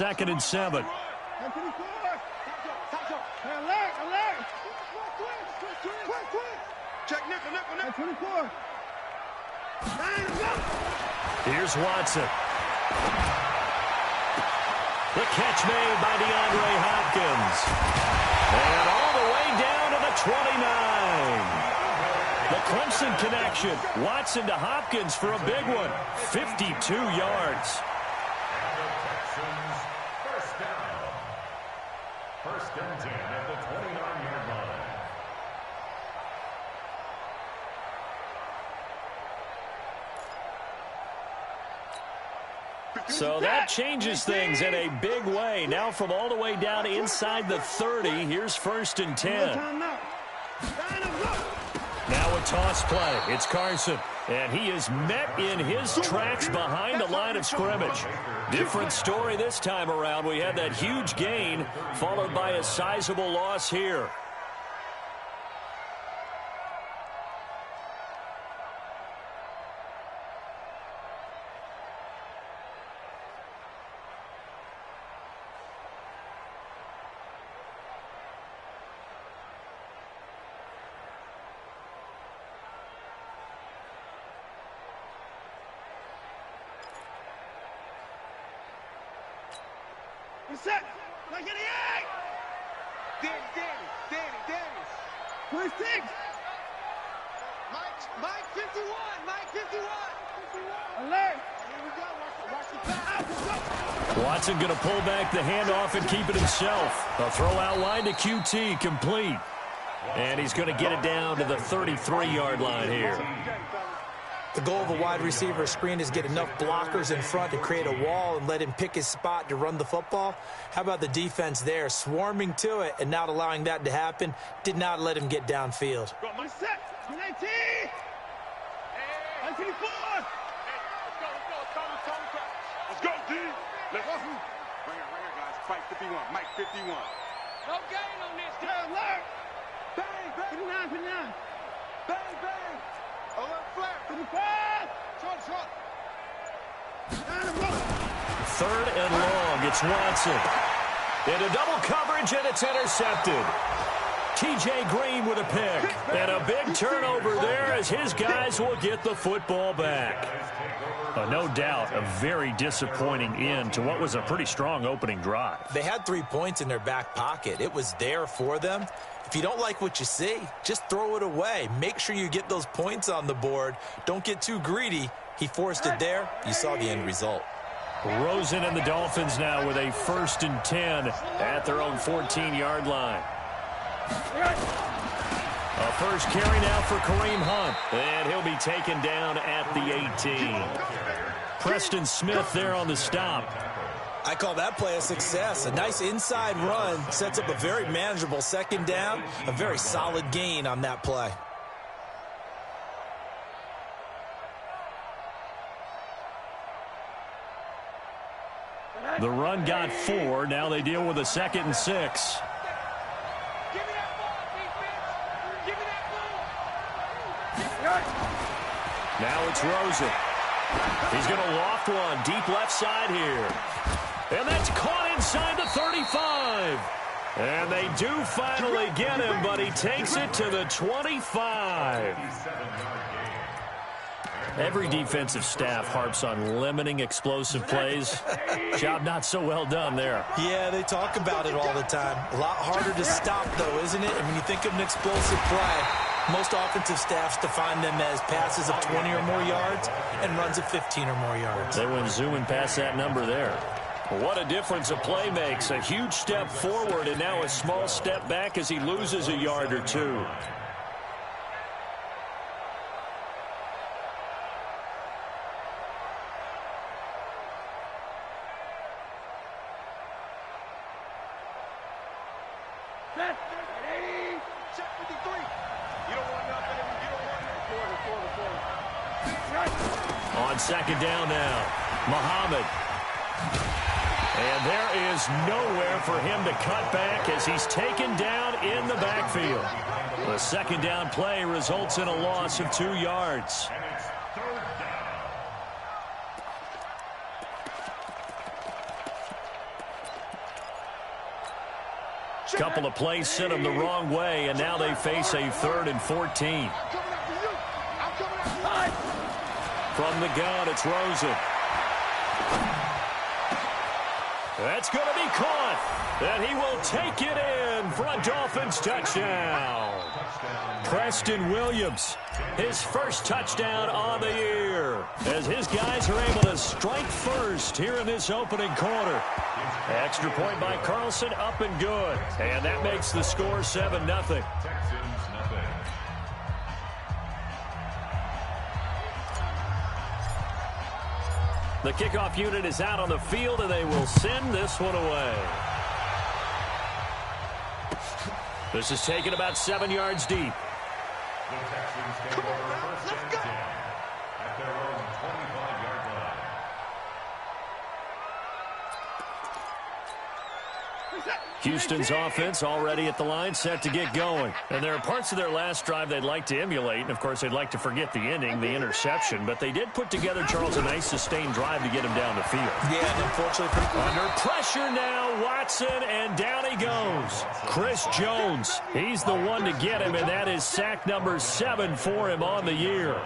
2nd and 7. Check nickel. 24. Here's Watson. The catch made by DeAndre Hopkins. And all the way down to the 29. The Clemson connection. Watson to Hopkins for a big one. 52 yards. First and 10 at the 29-yard line. So that changes things in a big way. Now from all the way down inside the 30, here's 1st and 10. Now a toss play. It's Carson. And he is met in his tracks behind the line of scrimmage. Different story this time around. We had that huge gain followed by a sizable loss here. Set. Like an egg. Danny. 26. Mike 51. Alert. Here we go. Watch the pass. Watson going to pull back the handoff and keep it himself. A throw out line to QT, complete. And he's going to get it down to the 33-yard line here. The goal of a wide receiver screen is get enough blockers in front to create a wall and let him pick his spot to run the football. How about the defense there, swarming to it and not allowing that to happen? Did not let him get downfield. Set. 19. 24. Let's go, D. Let's go. Right here, guys. Fight 51. Mike 51. No gain on this. Alert. Bang. 59. Bang. Alert flare. 55. Short. 3rd and long. It's Watson. Into double coverage, and it's intercepted. T.J. Green with a pick. And a big turnover there as his guys will get the football back. No doubt a very disappointing end to what was a pretty strong opening drive. They had 3 points in their back pocket. It was there for them. If you don't like what you see, just throw it away. Make sure you get those points on the board. Don't get too greedy. He forced it there. You saw the end result. Rosen and the Dolphins now with a 1st and 10 at their own 14-yard line. A first carry now for Kareem Hunt, and he'll be taken down at the 18. Preston Smith there on the stop. I call that play a success. A nice inside run sets up a very manageable 2nd down, a very solid gain on that play. The run got 4. Now they deal with a 2nd and 6. Now it's Rosen. He's going to loft one deep left side here. And that's caught inside the 35. And they do finally get him, but he takes it to the 25. Every defensive staff harps on limiting explosive plays. Job not so well done there. Yeah, they talk about it all the time. A lot harder to stop, though, isn't it? And when you think of an explosive play, most offensive staffs define them as passes of 20 or more yards and runs of 15 or more yards. They went zooming past that number there. What a difference a play makes. A huge step forward and now a small step back as he loses a yard or two. On 2nd down now, Muhammad. And there is nowhere for him to cut back as he's taken down in the backfield. The 2nd down play results in a loss of 2 yards. Couple of plays sent them the wrong way, and now they face a 3rd and 14. From the gun, it's Rosen. That's going to be caught, and he will take it in for a Dolphins touchdown. Preston Williams, his first touchdown on the year, as his guys are able to strike first here in this opening quarter. Extra point by Carlson, up and good, and that makes the score 7-0. The kickoff unit is out on the field, and they will send this one away. This is taken about 7 yards deep. Come on, now, let's go. At their own 25-yard line. Houston's offense already at the line, set to get going. And there are parts of their last drive they'd like to emulate. And, of course, they'd like to forget the ending, the interception. But they did put together, Charles, a nice sustained drive to get him down the field. Yeah, and unfortunately, under pressure now, Watson, and down he goes. Chris Jones, he's the one to get him, and that is sack number 7 for him on the year.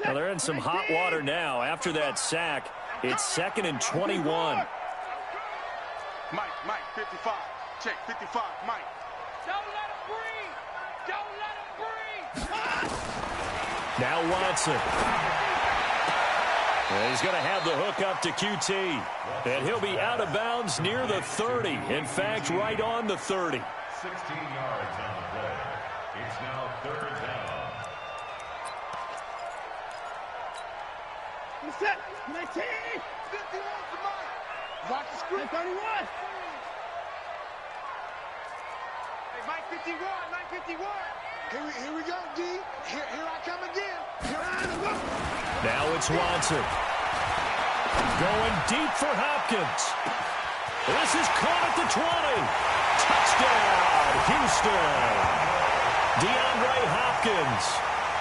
Well, they're in some hot water now. After that sack, it's 2nd and 21. Mike, 55. Check, 55, Mike. Don't let him breathe. Don't let him breathe. Now Watson. And he's going to have the hook up to QT. And he'll be out of bounds near the 30. In fact, right on the 30. 16 yards on the play. It's now 3rd down. Set. 19. 51 for Mike. Watch the screen. 31. Hey, Mike 51, Mike 51. Here we go, D. Here I come again. Now it's Watson. Going deep for Hopkins. This is caught at the 20. Touchdown, Houston. DeAndre Hopkins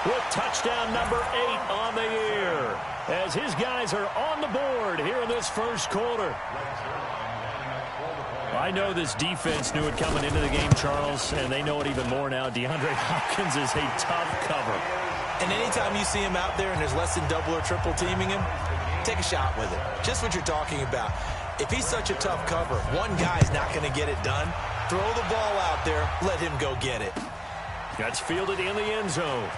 with touchdown number 8 on the year, as his guys are on the board here in this first quarter. I know this defense knew it coming into the game, Charles, and they know it even more now. DeAndre Hopkins is a tough cover. and anytime you see him out there and there's less than double or triple teaming him, take a shot with it. Just what you're talking about. If he's such a tough cover, one guy's not going to get it done. Throw the ball out there. Let him go get it. That's fielded in the end zone.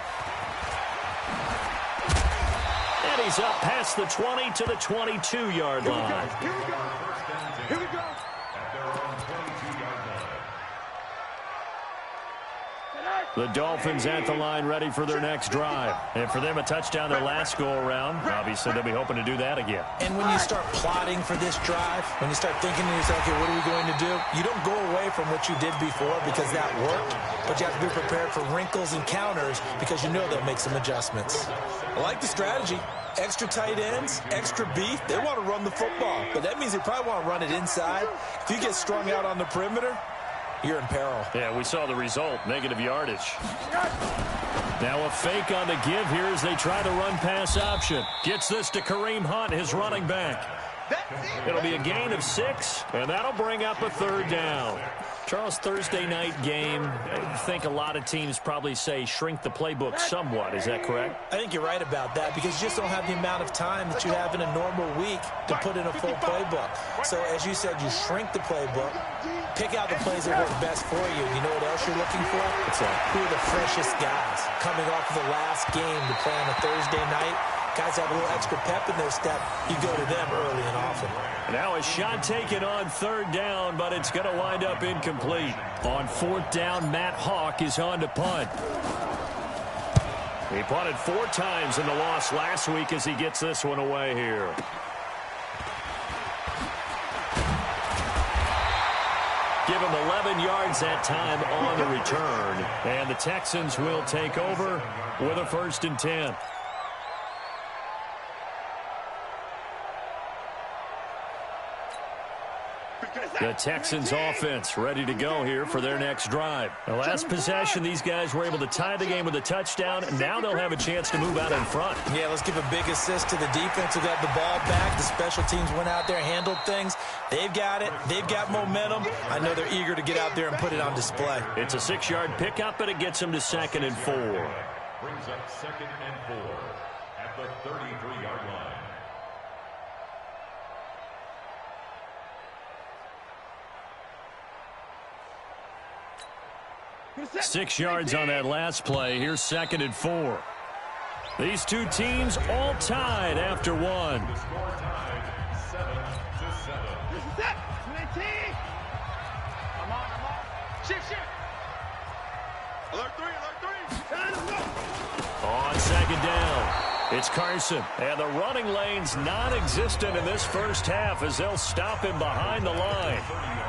And he's up past the 20 to the 22-yard line. Here we go. Here we go. At their own 22-yard line. The Dolphins at the line, ready for their next drive. And for them, a touchdown their last go-around. Obviously, they'll be hoping to do that again. And when you start plotting for this drive, when you start thinking to yourself, okay, what are we going to do? You don't go away from what you did before because that worked, but you have to be prepared for wrinkles and counters because you know they'll make some adjustments. I like the strategy. Extra tight ends, extra beef. They want to run the football, but that means they probably want to run it inside. If you get strung out on the perimeter, you're in peril. Yeah, we saw the result, negative yardage. Now a fake on the give here as they try the run-pass option. Gets this to Kareem Hunt, his running back. It'll be a gain of 6, and that'll bring up a third down. Charles, Thursday night game, I think a lot of teams probably say shrink the playbook somewhat. Is that correct? I think you're right about that because you just don't have the amount of time that you have in a normal week to put in a full playbook. So as you said, you shrink the playbook, pick out the plays that work best for you. You know what else you're looking for? Who are the freshest guys coming off of the last game to play on a Thursday night? Guys have a little extra pep in their step. You go to them early and often. Now a shot taken on third down, but it's going to wind up incomplete. On fourth down, Matt Hawk is on to punt. He punted 4 times in the loss last week as he gets this one away here. Give him 11 yards that time on the return. And the Texans will take over with a 1st and 10. The Texans offense ready to go here for their next drive. The last possession, these guys were able to tie the game with a touchdown. Now they'll have a chance to move out in front. Yeah, let's give a big assist to the defense who got the ball back. The special teams went out there, handled things. They've got it. They've got momentum. I know they're eager to get out there and put it on display. It's a 6-yard pickup, but it gets them to 2nd and 4. Brings up 2nd and 4 at the 33-yard line. 6 yards on that last play. Here's 2nd and 4. These two teams all tied after one. The score tied 7-7. This is it. 19. Come on. Shift. Alert 3. Time to go. On 2nd down, it's Carson. And the running lane's non-existent in this first half as they'll stop him behind the line.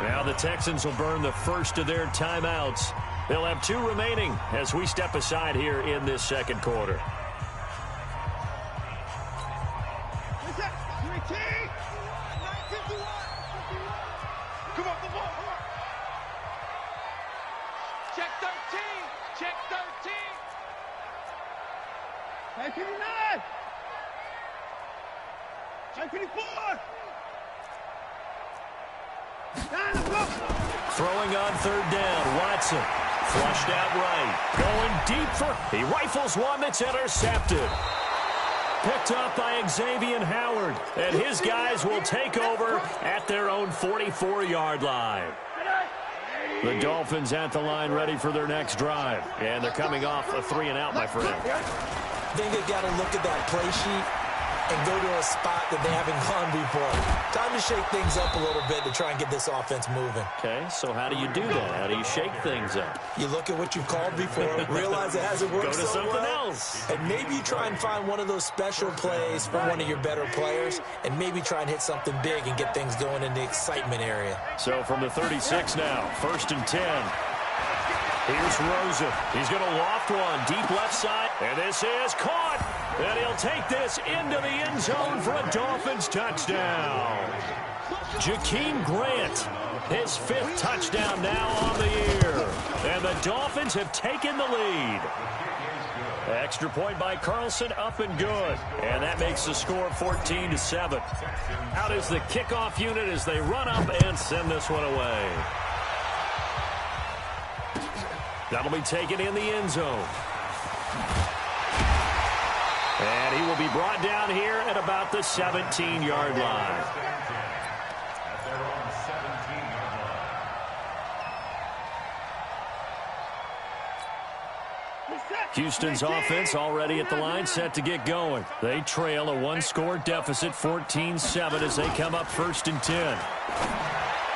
Now the Texans will burn the first of their timeouts. They'll have 2 remaining as we step aside here in this second quarter. What's that? 19. 951. Come on. Check 13. Check 13. 959. 954. Time to go. Throwing on 3rd down, Watson. Flushed out right. Going deep for... He rifles one that's intercepted. Picked up by Xavier Howard. And his guys will take over at their own 44-yard line. The Dolphins at the line ready for their next drive. And they're coming off a 3-and-out, my friend. I think they've got to look at that play sheet and go to a spot that they haven't gone before. Time to shake things up a little bit to try and get this offense moving. Okay, so how do you do that? How do you shake things up? You look at what you've called before, realize it hasn't worked Go to so something well, else. and maybe you try and find one of those special plays from one of your better players, and maybe try and hit something big and get things going in the excitement area. So from the 36 now, 1st and 10. Here's Rosen. He's going to loft one deep left side, and this is caught. And he'll take this into the end zone for a Dolphins touchdown. Jakeem Grant, his 5th touchdown now on the year. And the Dolphins have taken the lead. Extra point by Carlson, up and good. And that makes the score 14-7. Out is the kickoff unit as they run up and send this one away. That'll be taken in the end zone. And he will be brought down here at about the 17-yard line. Houston's offense already at the line, set to get going. They trail a 1-score deficit, 14-7, as they come up 1st and 10.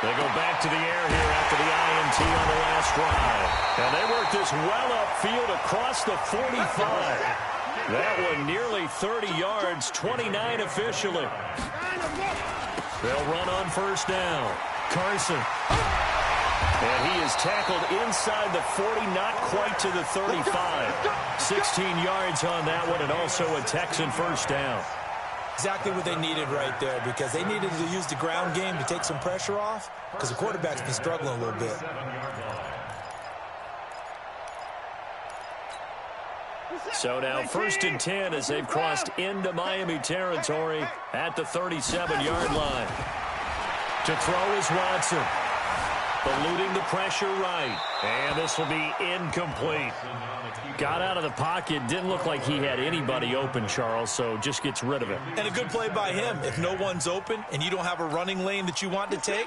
They go back to the air here after the INT on the last drive. And they work this well upfield across the 45. That one nearly 30 yards, 29 officially. They'll run on 1st down. Carson. And he is tackled inside the 40, not quite to the 35. 16 yards on that one, and also a Texan 1st down. Exactly what they needed right there, because they needed to use the ground game to take some pressure off, because the quarterback's been struggling a little bit. So now 1st and 10 as they've crossed into Miami territory at the 37-yard line. To throw is Watson. Eluding the pressure right. And this will be incomplete. Got out of the pocket. Didn't look like he had anybody open, Charles, so just gets rid of it. And a good play by him. If no one's open and you don't have a running lane that you want to take,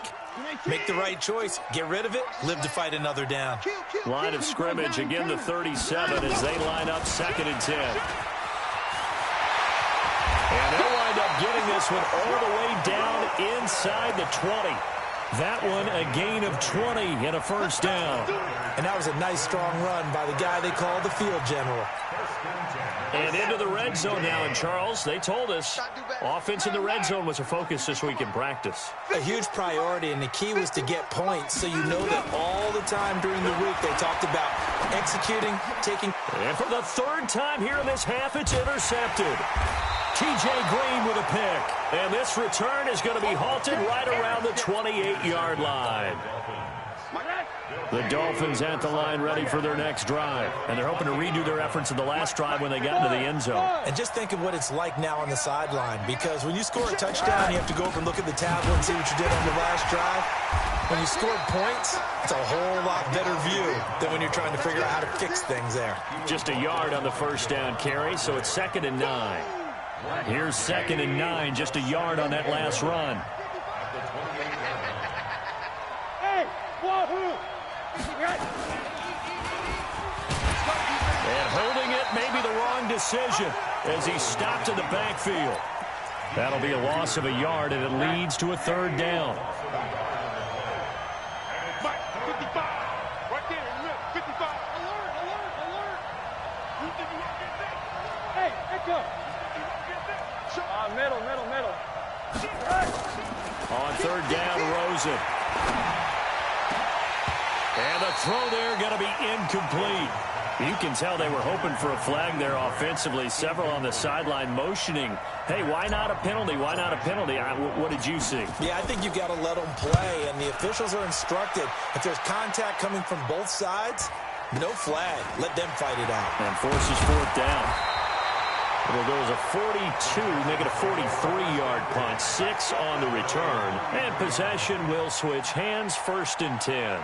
make the right choice. Get rid of it. Live to fight another down. Line of scrimmage, again the 37 as they line up 2nd and 10. And they'll wind up getting this one all the way down inside the 20. That one a gain of 20 and a 1st down. And that was a nice, strong run by the guy they call the field general. And into the red zone now. And, Charles, they told us offense in the red zone was a focus this week in practice. A huge priority, and the key was to get points. So you know that all the time during the week they talked about executing, taking. And for the 3rd time here in this half, it's intercepted. TJ Green with a pick. And this return is going to be halted right around the 28-yard line. The Dolphins at the line ready for their next drive. And they're hoping to redo their efforts in the last drive when they got into the end zone. And just think of what it's like now on the sideline. Because when you score a touchdown, you have to go over and look at the tablet and see what you did on the last drive. When you scored points, it's a whole lot better view than when you're trying to figure out how to fix things there. Just a yard on the first down carry, so it's 2nd and 9. Here's 2nd and 9, just a yard on that last run. Hey, wahoo! And holding it may be the wrong decision as he stopped in the backfield. That'll be a loss of a yard, and it leads to a 3rd down. Mike, 55. Right there, look, 55. Alert, alert, alert. You think you won't get that? Hey, echo. You won't get that? Middle. On 3rd down, Rosen. And the throw there going to be incomplete. You can tell they were hoping for a flag there offensively. Several on the sideline motioning, hey, why not a penalty? Why not a penalty? What did you see? Yeah, I think you've got to let them play, and the officials are instructed. If there's contact coming from both sides, no flag. Let them fight it out. And forces 4th down. It'll go as a 42, make it a 43-yard punt. 6 on the return. And possession will switch hands, 1st and 10.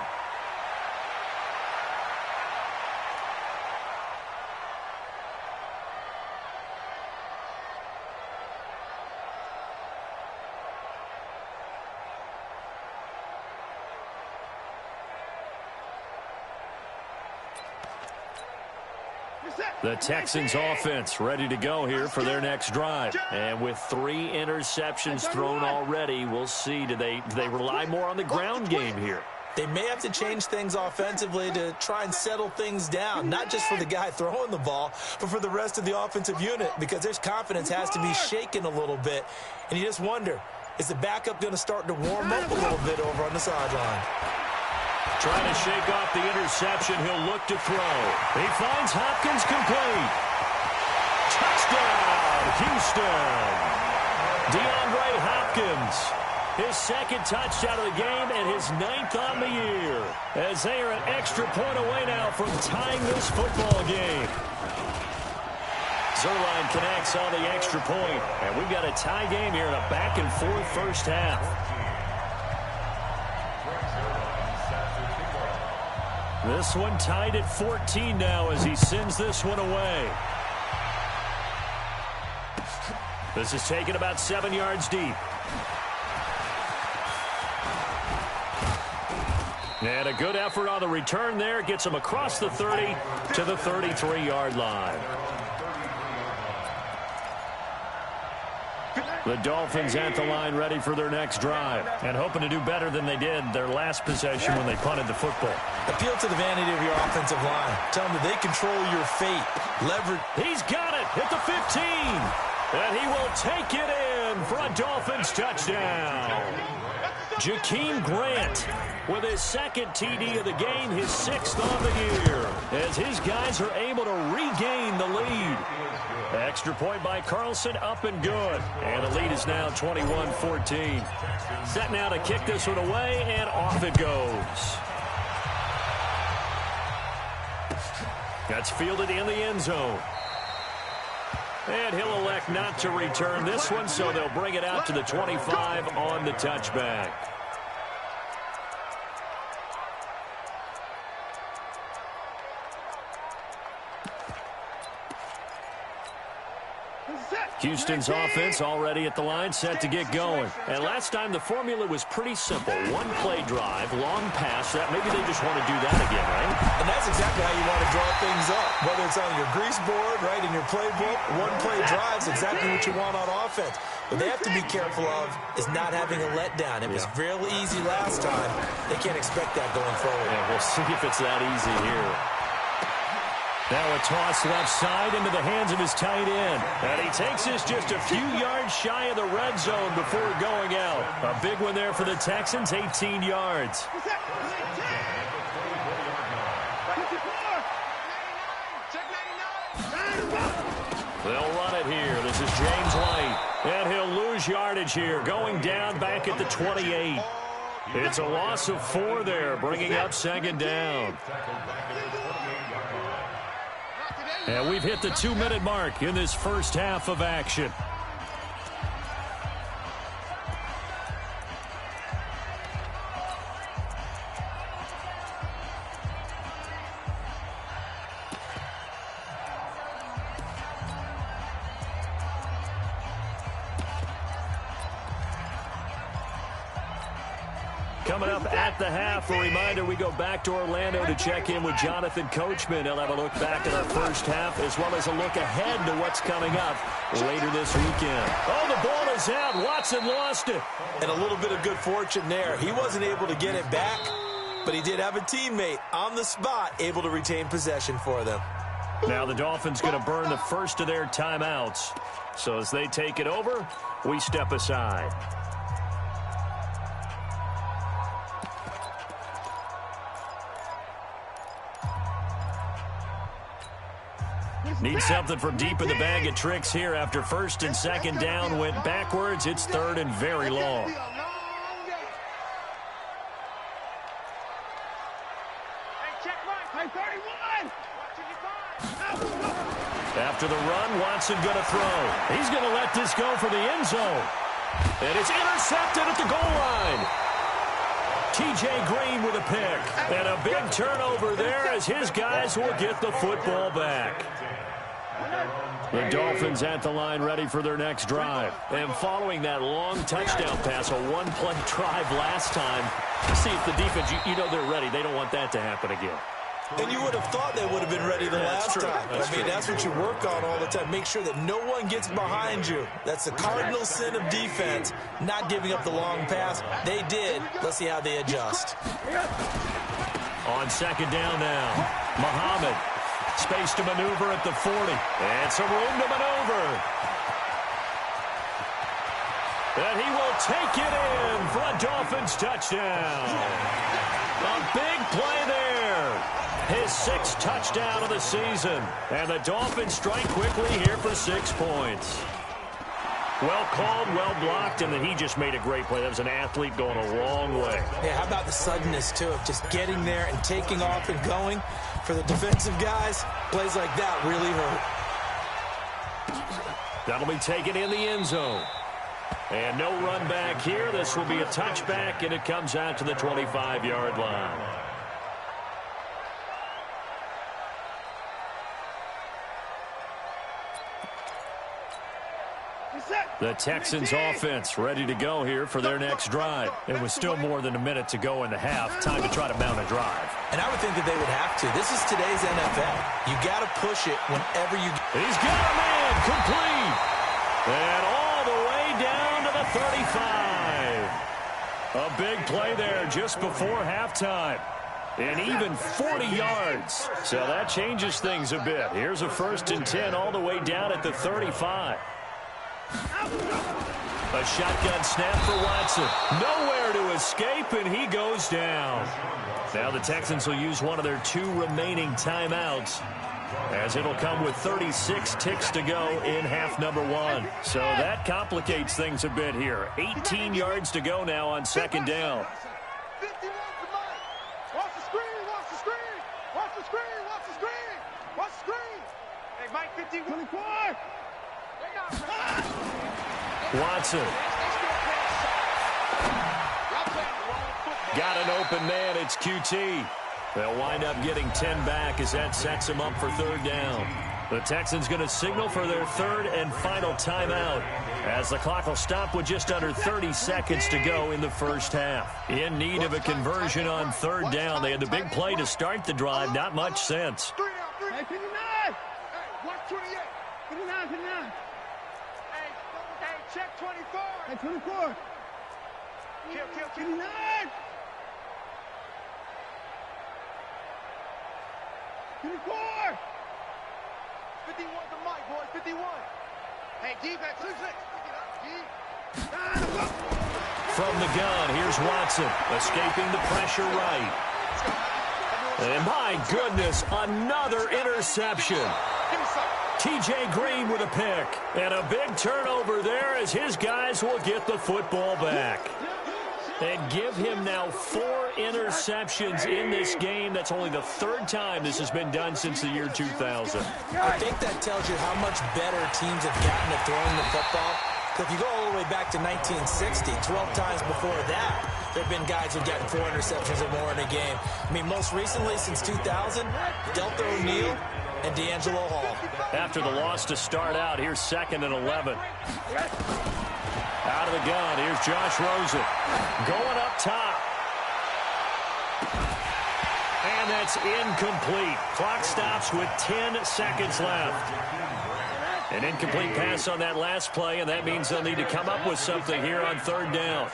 The Texans offense ready to go here for their next drive. And with 3 interceptions thrown already, we'll see. Do they rely more on the ground game here? They may have to change things offensively to try and settle things down, not just for the guy throwing the ball, but for the rest of the offensive unit, because their confidence has to be shaken a little bit. And you just wonder, is the backup going to start to warm up a little bit over on the sideline? Trying to shake off the interception. He'll look to throw. He finds Hopkins complete. Touchdown, Houston. DeAndre Hopkins. His 2nd touchdown of the game and his 9th on the year. As they are an extra point away now from tying this football game. Zerline connects on the extra point. And we've got a tie game here in a back-and-forth first half. This one tied at 14 now as he sends this one away. This is taken about 7 yards deep. And a good effort on the return there. Gets him across the 30 to the 33-yard line. The Dolphins at the line ready for their next drive and hoping to do better than they did their last possession when they punted the football. Appeal to the vanity of your offensive line. Tell them that they control your fate. Leverage. He's got it at the 15. And he will take it in for a Dolphins touchdown. Jakeem Grant with his 2nd TD of the game, his 6th on the year, as his guys are able to regain the lead. Extra point by Carlson, up and good. And the lead is now 21-14. Set now to kick this one away, and off it goes. That's fielded in the end zone. And he'll elect not to return this one, so they'll bring it out to the 25 on the touchback. Houston's offense already at the line, set to get going. And last time the formula was pretty simple. 1-play drive, long pass. That maybe they just want to do that again, right? And that's exactly how you want to draw things up. Whether it's on your grease board, right, in your playbook, 1-play drive is exactly what you want on offense. What they have to be careful of is not having a letdown. It was real easy last time. They can't expect that going forward. Yeah, we'll see if it's that easy here. Now a toss left side into the hands of his tight end. And he takes this just a few yards shy of the red zone before going out. A big one there for the Texans, 18 yards. They'll run it here. This is James White. And he'll lose yardage here, going down back at the 28. It's a loss of 4 there, bringing up second down. And we've hit the 2-minute mark in this first half of action. Coming up at the half, a reminder, we go back to Orlando to check in with Jonathan Coachman. He'll have a look back at our first half as well as a look ahead to what's coming up later this weekend. Oh, the ball is out. Watson lost it. And a little bit of good fortune there. He wasn't able to get it back, but he did have a teammate on the spot able to retain possession for them. Now the Dolphins going to burn the first of their timeouts. So as they take it over, we step aside. Need something from deep in the bag of tricks here after first and second down went backwards. It's third and very long. After the run, Watson going to throw. He's going to let this go for the end zone. And it's intercepted at the goal line. T.J. Green with a pick. And a big turnover there as his guys will get the football back. The Dolphins at the line ready for their next drive. And following that long touchdown pass, a one-play drive last time, see if the defense, you know they're ready. They don't want that to happen again. And you would have thought they would have been ready the last time. That's what you work on all the time. Make sure that no one gets behind you. That's the cardinal sin of defense, not giving up the long pass. They did. Let's see how they adjust. On second down now, Muhammad. Space to maneuver at the 40. And some room to maneuver. And he will take it in for a Dolphins touchdown. A big play there. His 6th touchdown of the season. And the Dolphins strike quickly here for 6 points. Well called, well blocked, and then he just made a great play. That was an athlete going a long way. Yeah, how about the suddenness, too, of just getting there and taking off and going? For the defensive guys, plays like that really hurt. That'll be taken in the end zone. And no run back here. This will be a touchback, and it comes out to the 25-yard line. The Texans offense ready to go here for their next drive. It was still more than a minute to go in the half. Time to try to mount a drive. And I would think that they would have to. This is today's NFL. You got to push it whenever you... He's got a man complete. And all the way down to the 35. A big play there just before halftime. And even 40 yards. So that changes things a bit. Here's a 1st and 10 all the way down at the 35. A shotgun snap for Watson. Nowhere to escape, and he goes down. Now the Texans will use one of their 2 remaining timeouts, as it'll come with 36 ticks to go in half number 1. So that complicates things a bit here. 18 yards to go now on second down. Watch the screen, watch the screen, watch the screen, watch the screen, watch the screen. Hey, Mike, 24. Watson. Got an open man. It's QT. They'll wind up getting 10 back as that sets them up for 3rd down. The Texans going to signal for their 3rd and final timeout as the clock will stop with just under 30 seconds to go in the first half. In need of a conversion on 3rd down. They had the big play to start the drive. Not much sense. Hey, 59. Hey, watch 28. 59, 59. Hey, check 24. Hey, 24. Kill, 59. 54. 51 to Mike, boys. 51. Hey, D back 2-6. From the gun, here's Watson, escaping the pressure right. And my goodness, another interception. Give me something. TJ Green with a pick. And a big turnover there as his guys will get the football back. And give him now 4 interceptions in this game. That's only the 3rd time this has been done since the year 2000. I think that tells you how much better teams have gotten at throwing the football. If you go all the way back to 1960, 12 times before that, there have been guys who've gotten 4 interceptions or more in a game. I mean, most recently, since 2000, Delta O'Neal and D'Angelo Hall. After the loss to start out, here's 2nd and 11. Out of the gun, here's Josh Rosen. Going up top. And that's incomplete. Clock stops with 10 seconds left. An incomplete pass on that last play, and that means they'll need to come up with something here on 3rd down.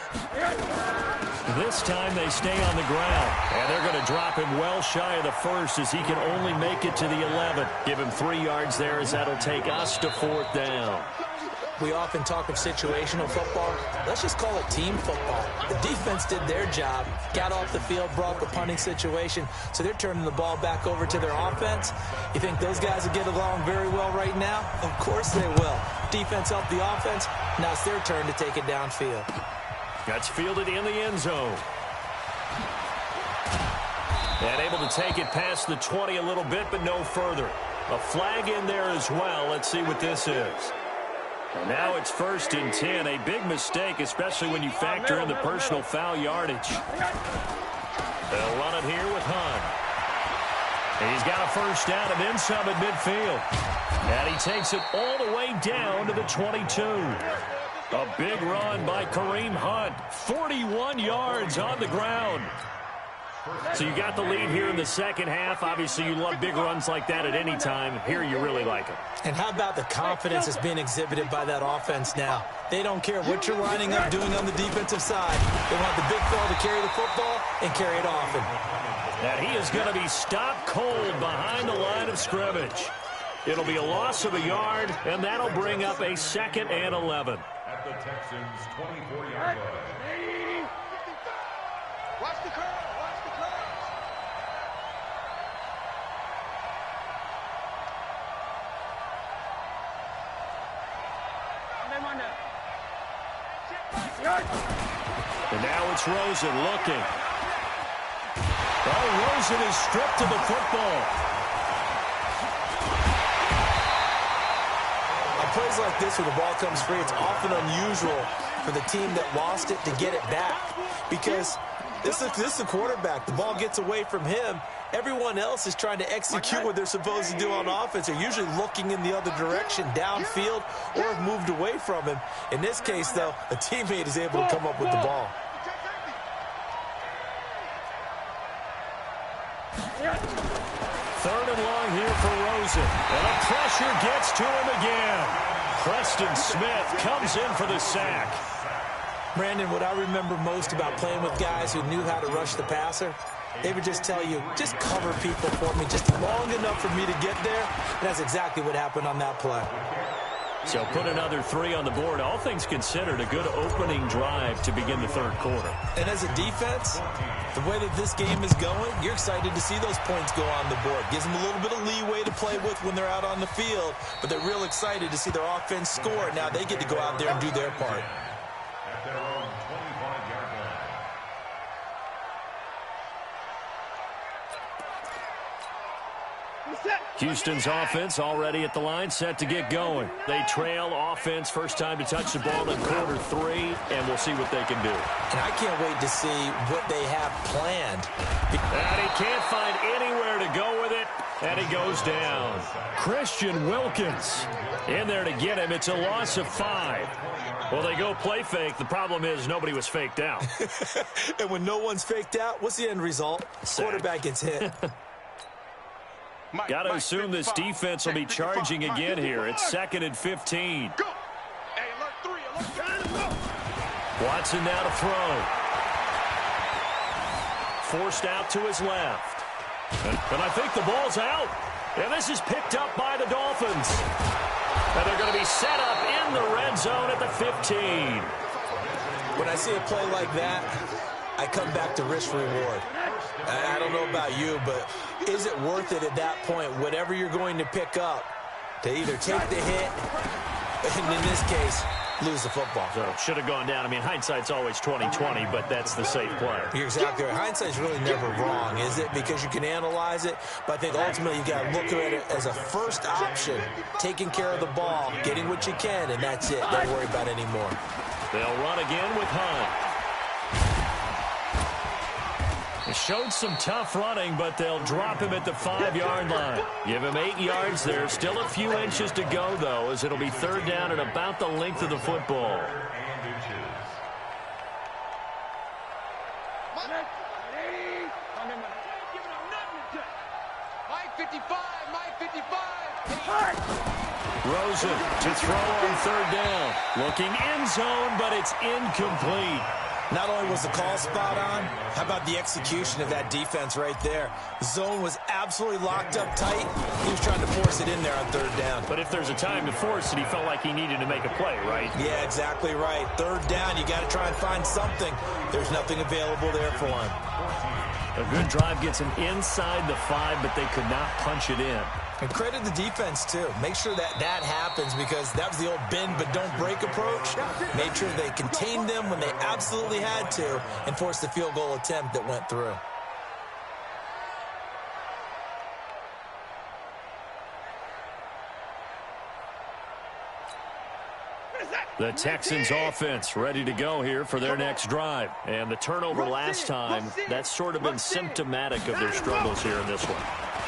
This time they stay on the ground, and they're going to drop him well shy of the 1st as he can only make it to the 11. Give him 3 yards there as that'll take us to 4th down. We often talk of situational football. Let's just call it team football. The defense did their job, got off the field, brought the punting situation, so they're turning the ball back over to their offense. You think those guys will get along very well right now? Of course they will. Defense helped the offense. Now it's their turn to take it downfield. That's fielded in the end zone. And able to take it past the 20 a little bit, but no further. A flag in there as well. Let's see what this is. And now it's 1st and 10. A big mistake, especially when you factor in the personal foul yardage. They'll run it here with Hunt. He's got a 1st down and then some at midfield. And he takes it all the way down to the 22. A big run by Kareem Hunt. 41 yards on the ground. So you got the lead here in the 2nd half. Obviously, you love big runs like that at any time. Here, you really like them. And how about the confidence that's being exhibited by that offense now? They don't care what you're lining up doing on the defensive side. They want the big fella to carry the football and carry it often. And he is going to be stopped cold behind the line of scrimmage. It'll be a loss of a yard, and that'll bring up a 2nd and 11. At the Texans' 24-yard line. Watch the curve. Watch the curve. And now it's Rosen looking. Oh, Rosen is stripped to the football. On plays like this where the ball comes free, it's often unusual for the team that lost it to get it back. Because this is the quarterback. The ball gets away from him. Everyone else is trying to execute what they're supposed to do on offense. They're usually looking in the other direction, downfield, or have moved away from him. In this case, though, a teammate is able to come up with the ball. Third and long here for Rosen. And the pressure gets to him again. Preston Smith comes in for the sack. Brandon, what I remember most about playing with guys who knew how to rush the passer, they would just tell you, just cover people for me just long enough for me to get there. And that's exactly what happened on that play. So put another 3 on the board. All things considered, a good opening drive to begin the 3rd quarter. And as a defense, the way that this game is going, you're excited to see those points go on the board. Gives them a little bit of leeway to play with when they're out on the field, but they're real excited to see their offense score. Now they get to go out there and do their part. At their own 25-yard line. Houston's offense already at the line, set to get going. They trail offense, first time to touch the ball in quarter 3, and we'll see what they can do. And I can't wait to see what they have planned. And he can't find anywhere to go with it, and he goes down. Christian Wilkins in there to get him. It's a loss of 5. Well, they go play fake. The problem is nobody was faked out. And when no one's faked out, what's the end result? Sack. Quarterback gets hit. Got to assume this defense will be charging again here. It's 2nd and 15. Go. Hey, alert 3. Alert 3. Go. Watson now to throw. Forced out to his left. And I think the ball's out. And this is picked up by the Dolphins. And they're going to be set up in the red zone at the 15. When I see a play like that, I come back to risk-reward. I don't know about you, but is it worth it at that point, whatever you're going to pick up, to either take the hit, and in this case, lose the football. So should have gone down. I mean, hindsight's always 20/20, but that's the safe play. You're exactly right. Hindsight's really never wrong, is it? Because you can analyze it, but I think ultimately you got to look at it as a first option, taking care of the ball, getting what you can, and that's it. Don't worry about it anymore. They'll run again with Hunt. He showed some tough running, but they'll drop him at the 5-yard line. Give him 8 yards there. Still a few inches to go, though, as it'll be third down and about the length of the football. Mike 55, Mike 55. Rosen to throw on third down. Looking end zone, but it's incomplete. Not only was the call spot on, how about the execution of that defense right there? The zone was absolutely locked up tight. He was trying to force it in there on third down. But if there's a time to force it, he felt like he needed to make a play, right? Yeah, exactly right. Third down, you got to try and find something. There's nothing available there for him. A good drive gets him inside the 5, but they could not punch it in. And credit the defense, too. Make sure that happens, because that was the old bend but don't break approach. Made sure they contained them when they absolutely had to and forced the field goal attempt that went through. The Texans offense ready to go here for their next drive. And the turnover last time, that's sort of been symptomatic of their struggles here in this one.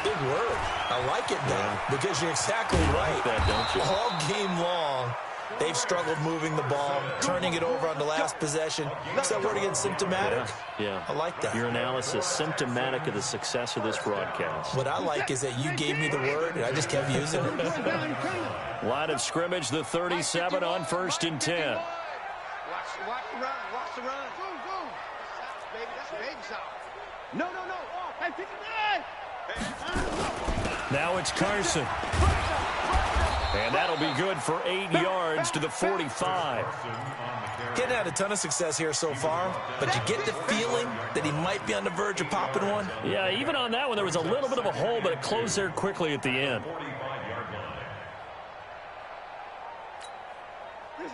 Big word. I like it, though, because you're exactly right. Like that, don't you? All game long, they've struggled moving the ball, turning it over on the last possession. Is that word again, symptomatic? Yeah. I like that. Your analysis, symptomatic of the success of this broadcast. What I like is that you gave me the word, and I just kept using it. Line of scrimmage, the 37 on 1st and 10. Watch the run, watch the run. Boom, boom. Baby, that's a baby sound. No. Oh, hey, 59. Now it's Carson. And that'll be good for 8 yards to the 45. Getting had a ton of success here so far, but you get the feeling that he might be on the verge of popping one. Yeah, even on that one, there was a little bit of a hole, but it closed there quickly at the end.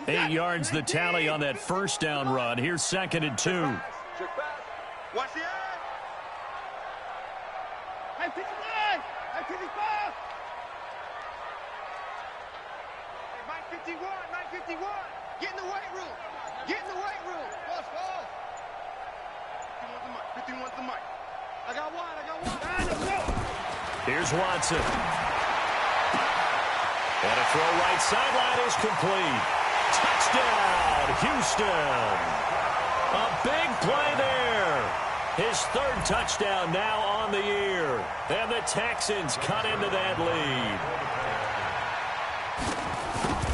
8 yards the tally on that first down run. Here's 2nd and 2. Watch the eye. Hey, 59. Hey, 55. Hey, Mike 51, Mike 51. Get in the weight room. Get in the weight room. Boss. 51's the mic. I got one. Here's Watson. And a throw right sideline is complete. Touchdown, Houston. A big play there. His 3rd touchdown now on the year. And the Texans cut into that lead.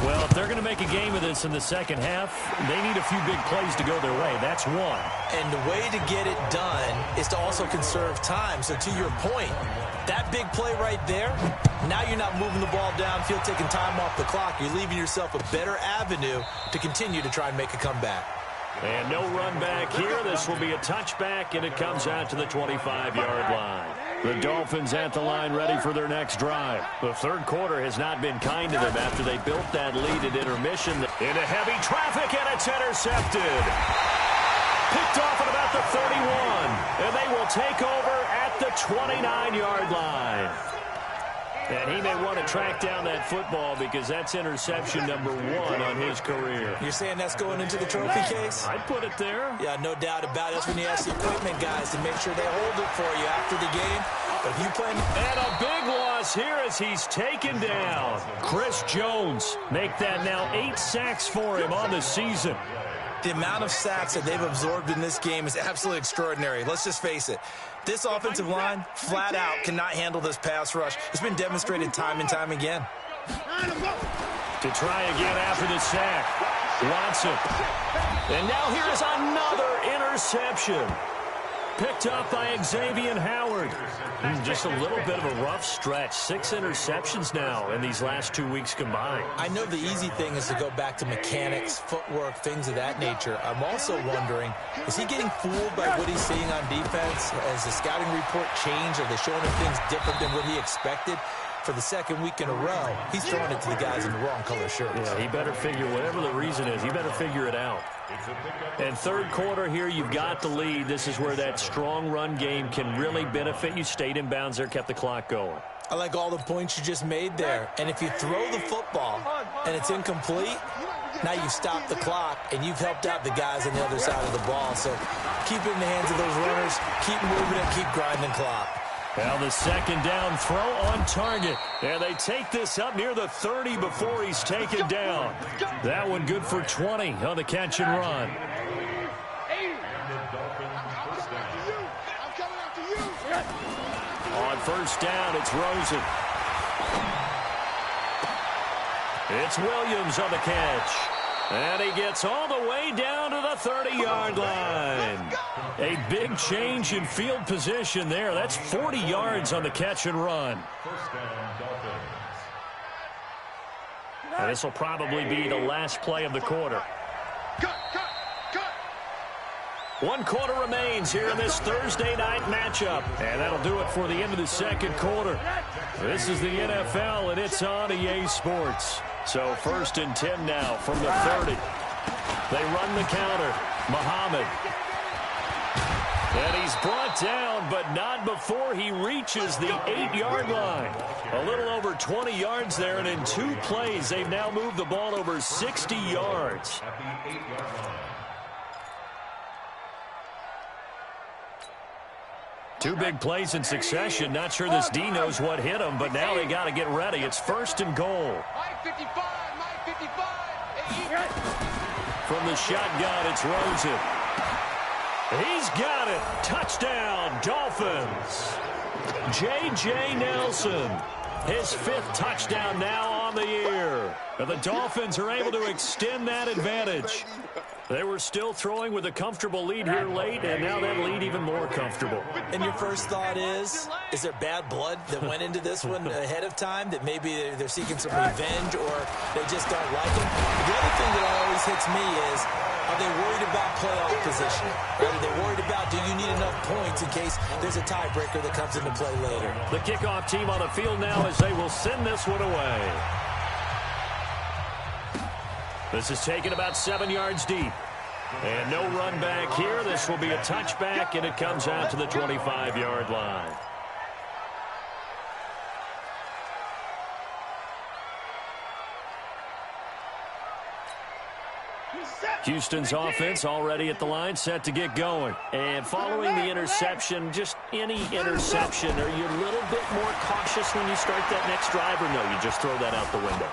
Well, if they're going to make a game of this in the second half, they need a few big plays to go their way. That's one. And the way to get it done is to also conserve time. So to your point, that big play right there, now you're not moving the ball downfield, taking time off the clock. You're leaving yourself a better avenue to continue to try and make a comeback. And no run back here. This will be a touchback, and it comes out to the 25-yard line. The Dolphins at the line ready for their next drive. The third quarter has not been kind to them after they built that lead at intermission. Into heavy traffic, and it's intercepted. Picked off at about the 31, and they will take over at the 29-yard line. And he may want to track down that football because that's interception number 1 on his career. You're saying that's going into the trophy case? I'd put it there. Yeah, no doubt about it. That's when you ask the equipment guys to make sure they hold it for you after the game. But if you play... And a big loss here as he's taken down. Chris Jones make that now 8 sacks for him on the season. The amount of sacks that they've absorbed in this game is absolutely extraordinary. Let's just face it. This offensive line, flat out, cannot handle this pass rush. It's been demonstrated time and time again. To try again after the sack. Watson. And now here is another interception. Picked up by Xavier Howard. Just a little bit of a rough stretch. 6 interceptions now in these last 2 weeks combined. I know the easy thing is to go back to mechanics, footwork, things of that nature. I'm also wondering, is he getting fooled by what he's seeing on defense? Has the scouting report changed? Are they showing him things different than what he expected? for the second week in a row, he's throwing it to the guys in the wrong color shirts. Yeah, he better figure, whatever the reason is, he better figure it out. And third quarter here, you've got the lead. This is where that strong run game can really benefit you. Stayed in bounds there, kept the clock going. I like all the points you just made there. And if you throw the football and it's incomplete, now you've stopped the clock and you've helped out the guys on the other side of the ball. So keep it in the hands of those runners, keep moving and keep grinding clock. Now the second down throw on target. And they take this up near the 30 before he's taken down. That one good for 20 on the catch and run. On first down, it's Rosen. It's Williams on the catch. And he gets all the way down to the 30-yard line. A big change in field position there. That's 40 yards on the catch and run. And this will probably be the last play of the quarter. One quarter remains here in this Thursday night matchup. And that'll do it for the end of the second quarter. This is the NFL, and it's on EA Sports. So first and 10 now from the 30. They run the counter. Muhammad. And he's brought down, but not before he reaches the 8-yard line. A little over 20 yards there, and in 2 plays, they've now moved the ball over 60 yards. At the 8-yard line. 2 big plays in succession. Not sure this D knows what hit him, but now they got to get ready. It's first and goal. From the shotgun, it's Rosen. He's got it. Touchdown, Dolphins. J.J. Nelson. His 5th touchdown now on the year. And the Dolphins are able to extend that advantage. They were still throwing with a comfortable lead here late, and now that lead even more comfortable. And your first thought is there bad blood that went into this one ahead of time, that maybe they're seeking some revenge or they just don't like him? The other thing that always hits me is, are they worried about playoff position? Right? Are they worried about, do you need enough points in case there's a tiebreaker that comes into play later? The kickoff team on the field now as they will send this one away. This is taken about 7 yards deep. And no run back here. This will be a touchback, and it comes out to the 25-yard line. Houston's offense already at the line, set to get going. And following the interception, just any interception, are you a little bit more cautious when you start that next drive, or no, you just throw that out the window?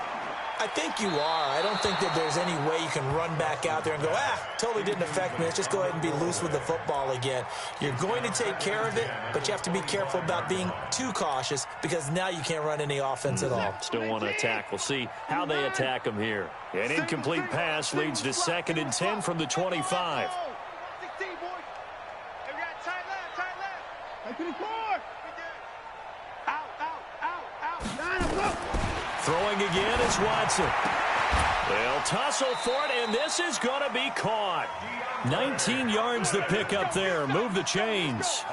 I think you are. I don't think that there's any way you can run back out there and go, totally didn't affect me. Let's just go ahead and be loose with the football again. You're going to take care of it, but you have to be careful about being too cautious because now you can't run any offense at all. Still want to attack. We'll see how they attack them here. An incomplete pass leads to 2nd and 10 from the 25. Throwing again is Watson. They'll tussle for it, and this is going to be caught. 19 yards to pick up there. Move the chains.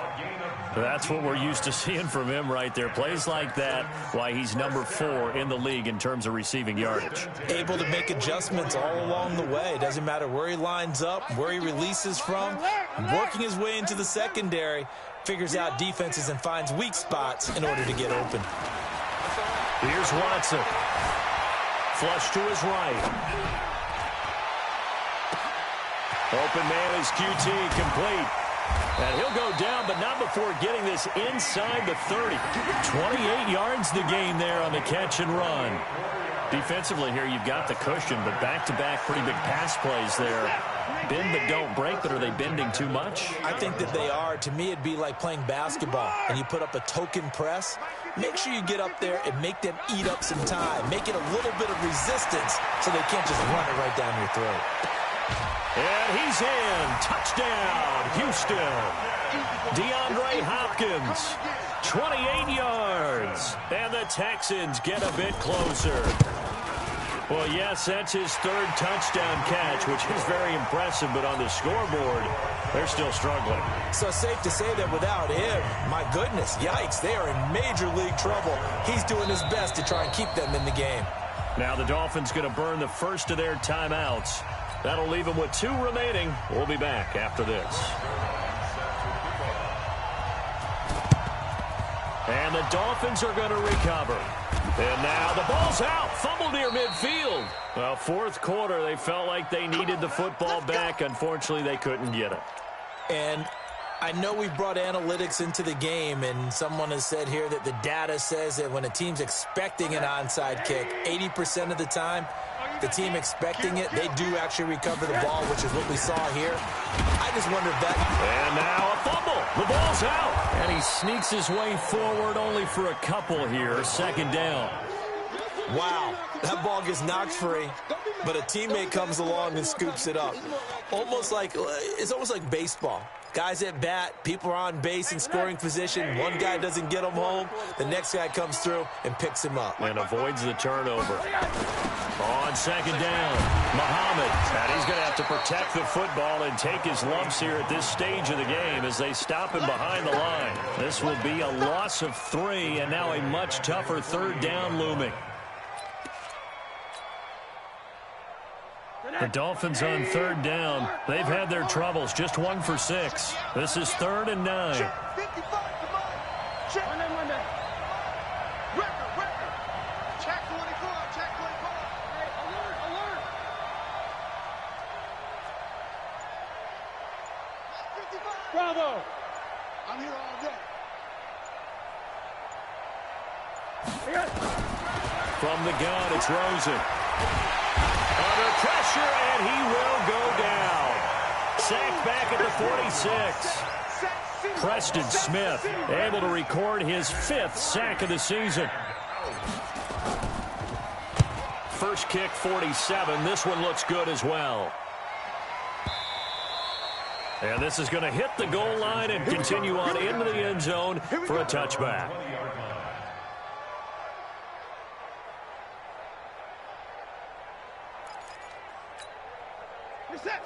That's what we're used to seeing from him right there. Plays like that, why he's number 4 in the league in terms of receiving yardage. Able to make adjustments all along the way. Doesn't matter where he lines up, where he releases from. Working his way into the secondary, figures out defenses and finds weak spots in order to get open. Here's Watson. Flush to his right. Open man is QT, complete. And he'll go down, but not before getting this inside the 30. 28 yards the gain there on the catch and run. Defensively here, you've got the cushion, but back-to-back pretty big pass plays there. Bend but don't break, but are they bending too much? I think that they are. To me, it'd be like playing basketball, and you put up a token press. Make sure you get up there and make them eat up some time. Make it a little bit of resistance so they can't just run it right down your throat. And he's in. Touchdown, Houston. DeAndre Hopkins, 28 yards. And the Texans get a bit closer. Well, yes, that's his third touchdown catch, which is very impressive, but on the scoreboard, they're still struggling. So safe to say that without him, my goodness, yikes, they are in major league trouble. He's doing his best to try and keep them in the game. Now the Dolphins going to burn the first of their timeouts. That'll leave them with 2 remaining. We'll be back after this. And the Dolphins are going to recover. And now the ball's out. Fumble near midfield. Well, fourth quarter, they felt like they needed the football back. Unfortunately, they couldn't get it. And I know we've brought analytics into the game, and someone has said here that the data says that when a team's expecting an onside kick, 80% of the time, the team expecting it, they do actually recover the ball, which is what we saw here. I just wonder if that... And now a fumble. The ball's out. And he sneaks his way forward only for a couple here. Second down. Wow, that ball gets knocked free, but a teammate comes along and scoops it up. It's almost like baseball. Guys at bat, people are on base in scoring position. One guy doesn't get him home. The next guy comes through and picks him up. And avoids the turnover. On second down, Muhammad. And he's going to have to protect the football and take his lumps here at this stage of the game as they stop him behind the line. This will be a loss of 3, and now a much tougher third down looming. The Dolphins on third down. They've had their troubles. Just 1 for 6. This is 3rd and 9. Check 55, come on. Check. Record. Check 24, check 24. Hey, alert. 55. Bravo. I'm here all day. From the gun, it's Rosen. Under pressure, and he will go down. Sacked back at the 46. Preston Smith able to record his 5th sack of the season. First kick, 47. This one looks good as well. And this is going to hit the goal line and continue on into the end zone for a touchback.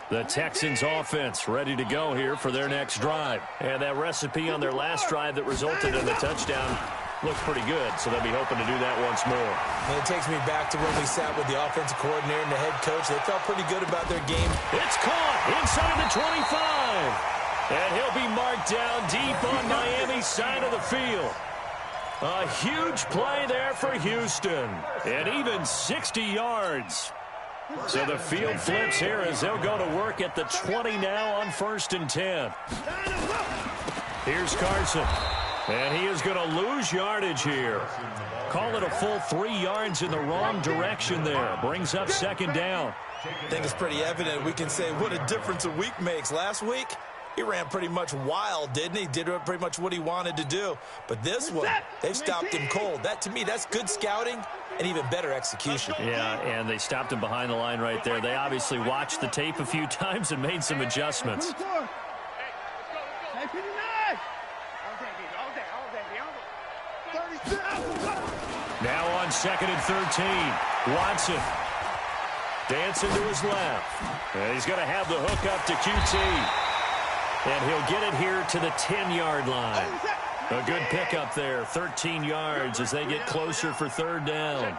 The Texans offense ready to go here for their next drive. And that recipe on their last drive that resulted in the touchdown looks pretty good, so they'll be hoping to do that once more. And it takes me back to when we sat with the offensive coordinator and the head coach. They felt pretty good about their game. It's caught inside the 25. And he'll be marked down deep on Miami's side of the field. A huge play there for Houston. And even 60 yards. So the field flips here as they'll go to work at the 20 now on 1st and 10. Here's Carson. And he is going to lose yardage here. Call it a full 3 yards in the wrong direction there. Brings up 2nd down. I think it's pretty evident. We can say what a difference a week makes. Last week, he ran pretty much wild, didn't he? Did pretty much what he wanted to do. But this one, they've stopped him cold. That, to me, that's good scouting and even better execution. Yeah, and they stopped him behind the line right there. They obviously watched the tape a few times and made some adjustments. Now on 2nd and 13, Watson dancing to his left. And he's going to have the hook up to QT. And he'll get it here to the 10-yard line. A good pickup there, 13 yards as they get closer for 3rd down.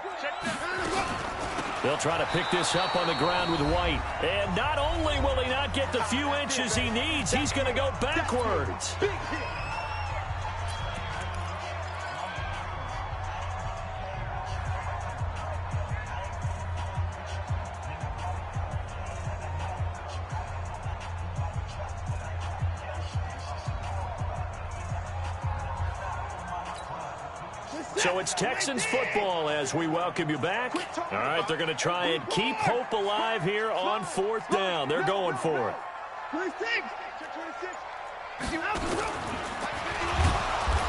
They'll try to pick this up on the ground with White. And not only will he not get the few inches he needs, he's going to go backwards. So it's Texans football as we welcome you back. All right, they're going to try and keep hope alive here on 4th down. They're going for it. 26.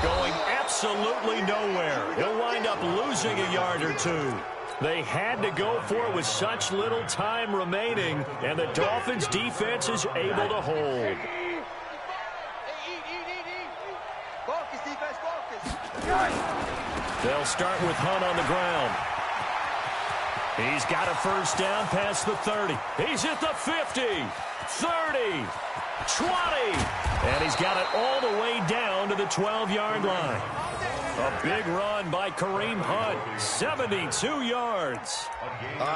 Going absolutely nowhere. He'll wind up losing a yard or 2. They had to go for it with such little time remaining, and the Dolphins defense is able to hold. Focus, defense, focus. They'll start with Hunt on the ground. He's got a first down past the 30. He's at the 50, 30, 20. And he's got it all the way down to the 12-yard line. A big run by Kareem Hunt, 72 yards.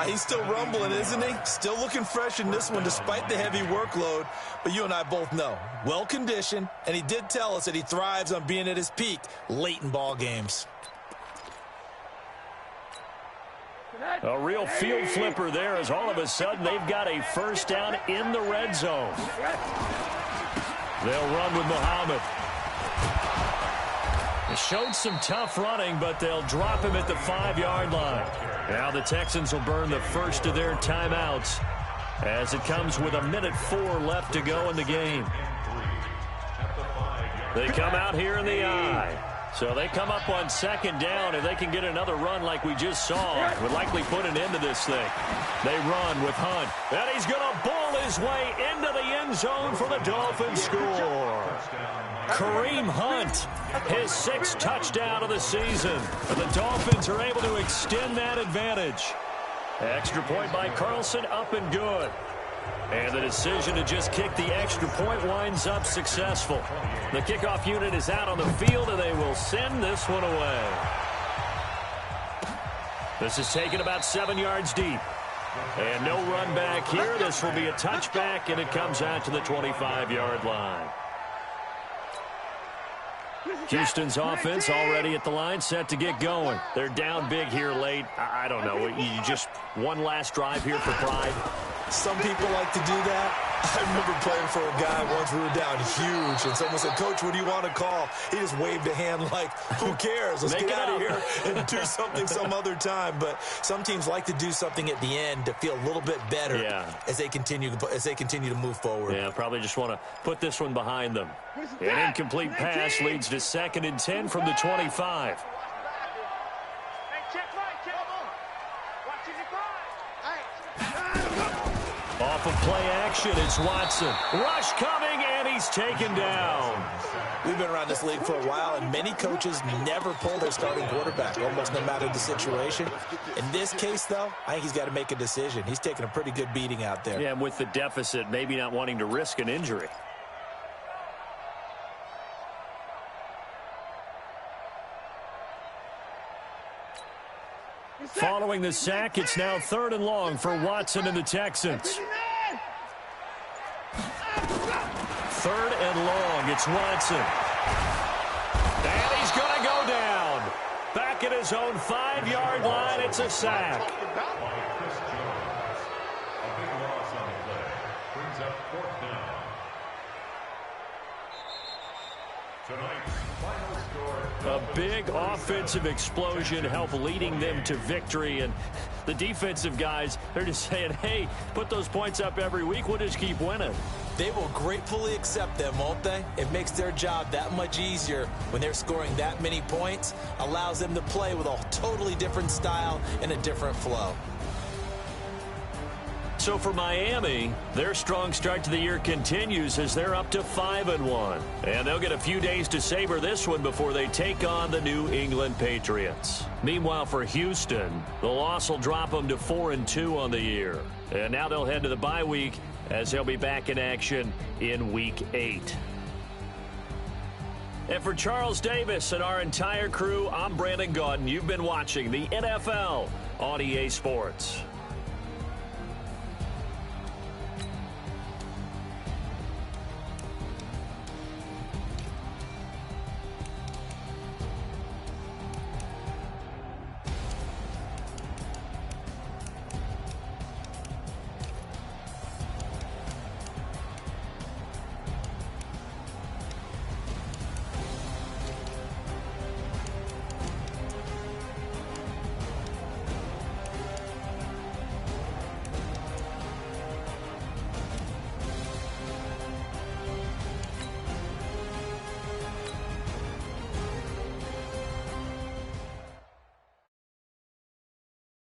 He's still rumbling, isn't he? Still looking fresh in this one despite the heavy workload. But you and I both know, well-conditioned, and he did tell us that he thrives on being at his peak late in ball games. A real field flipper there as all of a sudden they've got a first down in the red zone. They'll run with Muhammad. They showed some tough running, but they'll drop him at the 5-yard line. Now the Texans will burn the first of their timeouts as it comes with 1:04 left to go in the game. They come out here in the eye. So they come up on second down. If they can get another run like we just saw, would likely put an end to this thing. They run with Hunt. And he's going to bowl his way into the end zone for the Dolphins score. Kareem Hunt, his 6th touchdown of the season. And the Dolphins are able to extend that advantage. Extra point by Carlson, up and good. And the decision to just kick the extra point winds up successful. The kickoff unit is out on the field, and they will send this one away. This is taken about 7 yards deep. And no run back here. This will be a touchback, and it comes out to the 25-yard line. Houston's offense already at the line, set to get going. They're down big here late. I don't know. You just one last drive here for pride. Some people like to do that. I remember playing for a guy once. We were down huge, and someone said, "Coach, what do you want to call?" He just waved a hand like, "Who cares? Let's get out of here and do something some other time." But some teams like to do something at the end to feel a little bit better as they continue to move forward. Yeah, probably just want to put this one behind them. An incomplete pass leads to 2nd and 10 from the 25. Off of play action, it's Watson. Rush coming, and he's taken down. We've been around this league for a while, and many coaches never pull their starting quarterback, almost no matter the situation. In this case, though, I think he's got to make a decision. He's taking a pretty good beating out there. Yeah, with the deficit, maybe not wanting to risk an injury. Following the sack, it's now 3rd and long for Watson and the Texans. 3rd and long, it's Watson. And he's going to go down. Back at his own 5-yard line, it's a sack. A big offensive explosion helped leading them to victory. And the defensive guys, they're just saying, hey, put those points up every week. We'll just keep winning. They will gratefully accept them, won't they? It makes their job that much easier when they're scoring that many points. Allows them to play with a totally different style and a different flow. So for Miami, their strong start to the year continues as they're up to 5-1. And they'll get a few days to savor this one before they take on the New England Patriots. Meanwhile, for Houston, the loss will drop them to 4-2 on the year. And now they'll head to the bye week as they'll be back in action in Week 8. And for Charles Davis and our entire crew, I'm Brandon Gaudin. You've been watching the NFL on EA Sports.